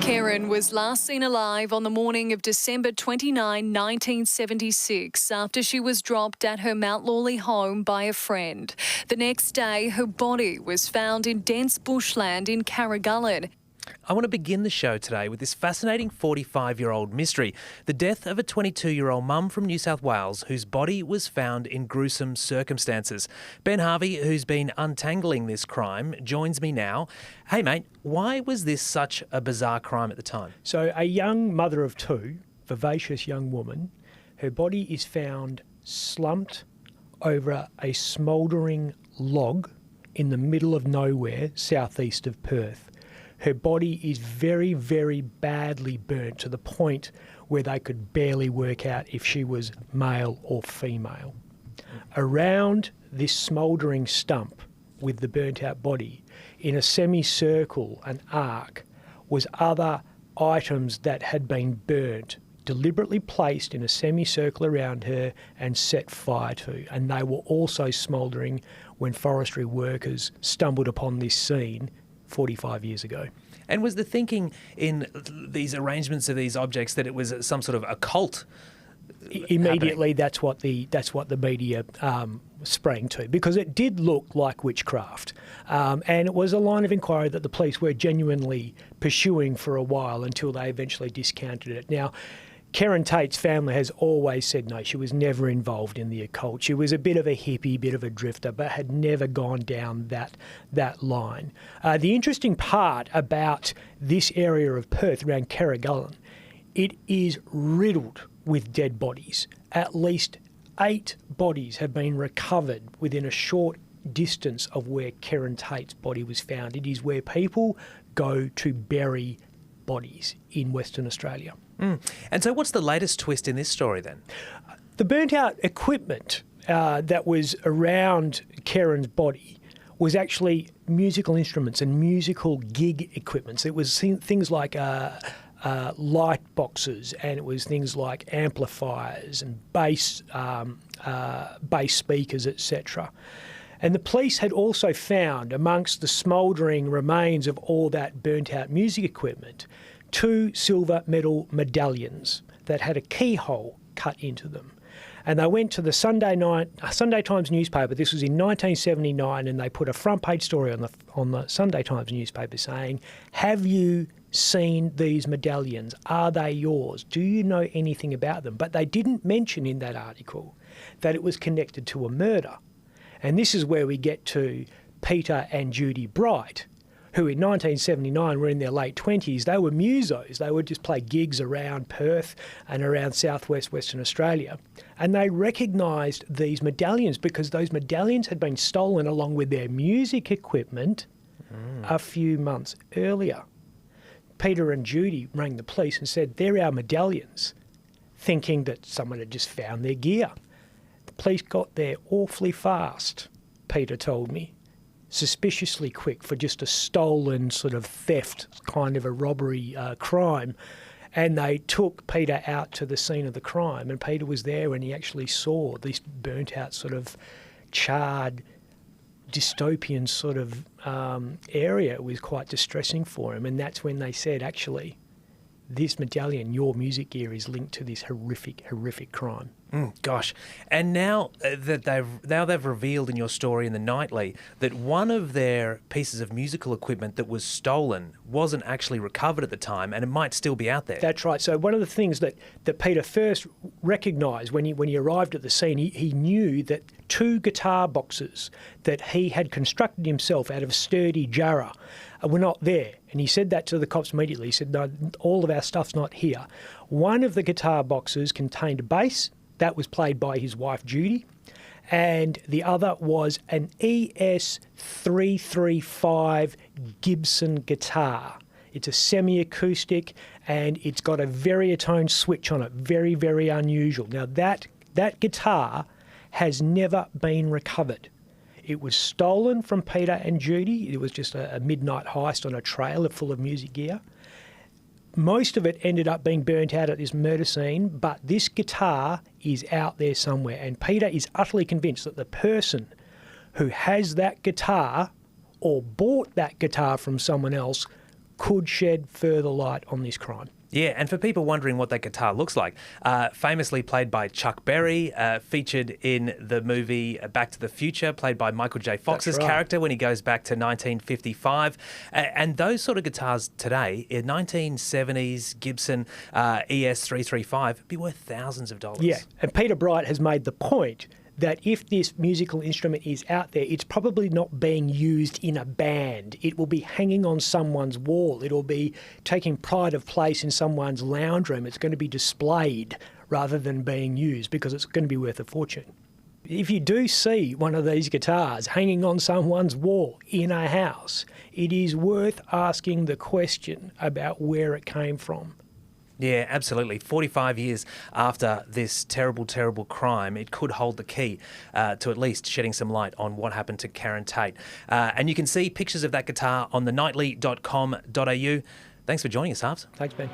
Karen was last seen alive on the morning of December 29, 1976, after she was dropped at her Mount Lawley home by a friend. The next day, her body was found in dense bushland in Carrigullen. I want to begin the show today with this fascinating 45-year-old mystery, the death of a 22-year-old mum from New South Wales whose body was found in gruesome circumstances. Ben Harvey, who's been untangling this crime, joins me now. Hey mate, why was this such a bizarre crime at the time? So a young mother of two, vivacious young woman, her body is found slumped over a smouldering log in the middle of nowhere, southeast of Perth. Her body is very, very badly burnt to the point where they could barely work out if she was male or female. Around this smouldering stump with the burnt out body, in a semicircle, an arc, was other items that had been burnt, deliberately placed in a semicircle around her and set fire to. And they were also smouldering when forestry workers stumbled upon this scene 45 years ago. And was the thinking in these arrangements of these objects that it was some sort of occult? Immediately, that's what the media sprang to, because it did look like witchcraft, and it was a line of inquiry that the police were genuinely pursuing for a while until they eventually discounted it. Now, Karen Tate's family has always said no, she was never involved in the occult. She was a bit of a hippie, bit of a drifter, but had never gone down that line. The interesting part about this area of Perth around Carrigullen, it is riddled with dead bodies. At least 8 bodies have been recovered within a short distance of where Karen Tate's body was found. It is where people go to bury bodies in Western Australia. And so what's the latest twist in this story then? The burnt out equipment that was around Karen's body was actually musical instruments and musical gig equipment. It was things like light boxes, and it was things like amplifiers and bass speakers, etc. And the police had also found amongst the smouldering remains of all that burnt out music equipment 2 silver medal medallions that had a keyhole cut into them. And they went to the Sunday Times newspaper. This was in 1979, and they put a front page story on the Sunday Times newspaper saying, "Have you seen these medallions? Are they yours? Do you know anything about them?" But they didn't mention in that article that it was connected to a murder. And this is where we get to Peter and Judy Bright, who in 1979 were in their late 20s. They were musos. They would just play gigs around Perth and around southwest Western Australia. And they recognised these medallions because those medallions had been stolen along with their music equipment a few months earlier. Peter and Judy rang the police and said, "They're our medallions," thinking that someone had just found their gear. The police got there awfully fast, Peter told me. Suspiciously quick for just a stolen sort of theft, kind of a robbery crime. And they took Peter out to the scene of the crime, and Peter was there and he actually saw this burnt out sort of charred dystopian sort of area. It was quite distressing for him, and that's when they said, actually, this medallion, your music gear, is linked to this horrific crime. Gosh. And now that they've revealed in your story in the Nightly that one of their pieces of musical equipment that was stolen wasn't actually recovered at the time, and it might still be out there. That's right. So one of the things that Peter first recognised when he arrived at the scene, he knew that 2 guitar boxes that he had constructed himself out of sturdy jarrah were not there. And he said that to the cops immediately. He said, "No, all of our stuff's not here." One of the guitar boxes contained a bass. That was played by his wife, Judy. And the other was an ES335 Gibson guitar. It's a semi-acoustic, and it's got a Variatone switch on it. Very, very unusual. Now, that guitar has never been recovered. It was stolen from Peter and Judy. It was just a midnight heist on a trailer full of music gear. Most of it ended up being burnt out at this murder scene, but this guitar is out there somewhere. And Peter is utterly convinced that the person who has that guitar or bought that guitar from someone else could shed further light on this crime. Yeah, and for people wondering what that guitar looks like, famously played by Chuck Berry, featured in the movie Back to the Future, played by Michael J. Fox's character when he goes back to 1955. And those sort of guitars today, in 1970s Gibson ES335, would be worth thousands of dollars. Yeah, and Peter Bright has made the point that if this musical instrument is out there, it's probably not being used in a band. It will be hanging on someone's wall. It'll be taking pride of place in someone's lounge room. It's going to be displayed rather than being used because it's going to be worth a fortune. If you do see one of these guitars hanging on someone's wall in a house, it is worth asking the question about where it came from. Yeah, absolutely. 45 years after this terrible, terrible crime, it could hold the key to at least shedding some light on what happened to Karen Tate. And you can see pictures of that guitar on thenightly.com.au. Thanks for joining us, Harves. Thanks, Ben.